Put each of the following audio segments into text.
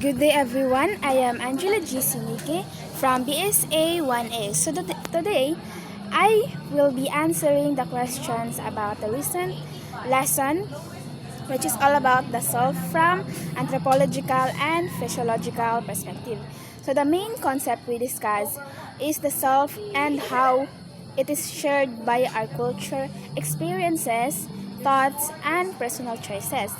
Good day everyone, I am Angela G. Sinike from BSA 1A. So today, I will be answering the questions about the recent lesson, which is all about the self from anthropological and physiological perspective. So the main concept we discuss is the self and how it is shared by our culture, experiences, thoughts, and personal choices.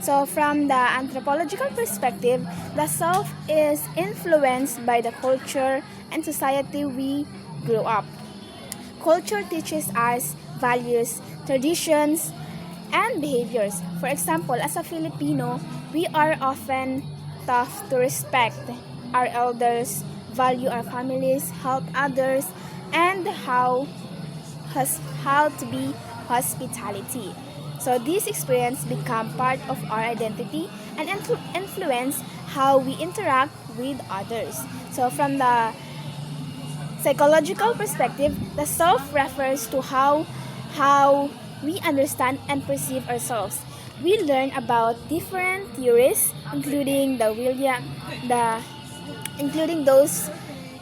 So, from the anthropological perspective, the self is influenced by the culture and society we grew up. Culture teaches us values, traditions, and behaviors. For example, as a Filipino, we are often taught to respect our elders, value our families, help others, and how to be hospitality. So these experiences become part of our identity and influence how we interact with others. So from the psychological perspective, the self refers to how we understand and perceive ourselves. We learn about different theories, the including those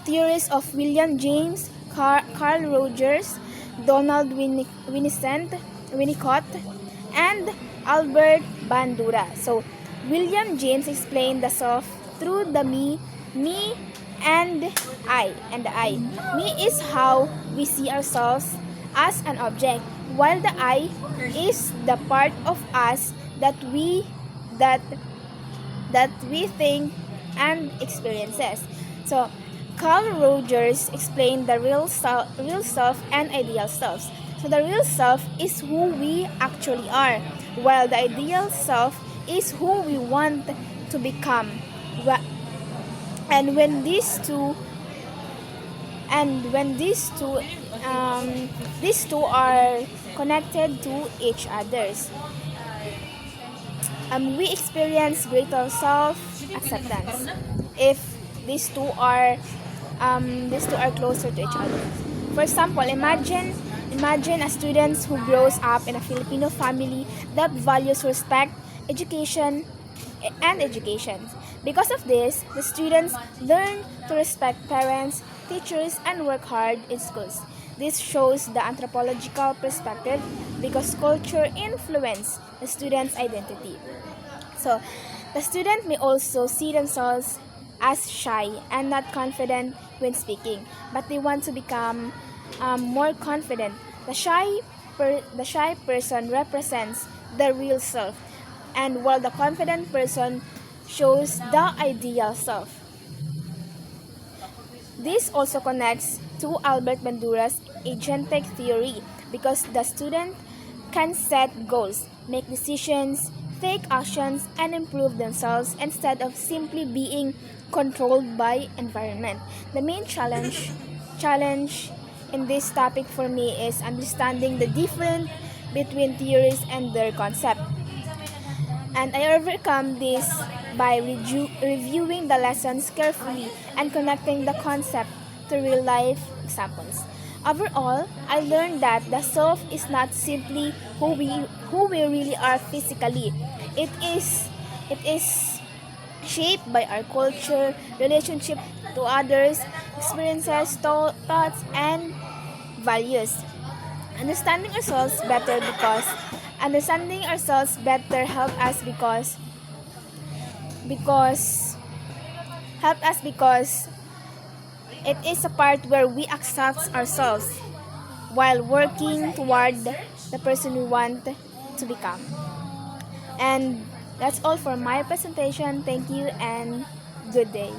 theories of William James, Carl Rogers, Winnicott, and Albert Bandura. So, William James explained the self through the me, and I. Me is how we see ourselves as an object, while the I is the part of us that that we think and experiences. So, Carl Rogers explained the real self and ideal selves. So, the real self is who we actually are, while the ideal self is who we want to become. And when these two are connected to each others, we experience greater self-acceptance if these two are closer to each other. For example, imagine a student who grows up in a Filipino family that values respect, education, and education. Because of this, the students learn to respect parents, teachers, and work hard in schools. This shows the anthropological perspective because culture influences the student's identity. So, the student may also see themselves as shy and not confident when speaking, but they want to become more confident. The shy person represents the real self, and while the confident person shows the ideal self. This also connects to Albert Bandura's agentic theory because the student can set goals, make decisions, take actions, and improve themselves instead of simply being controlled by environment. The main challenge in this topic for me is understanding the difference between theories and their concept. And I overcome this by reviewing the lessons carefully and connecting the concept to real life examples. Overall, I learned that the self is not simply who we really are physically. It is shaped by our culture, relationship to others, experiences, thoughts, and values. Understanding ourselves better because understanding ourselves better because because it is a part where we accept ourselves while working toward the person we want to become. And that's all for my presentation. Thank you and good day.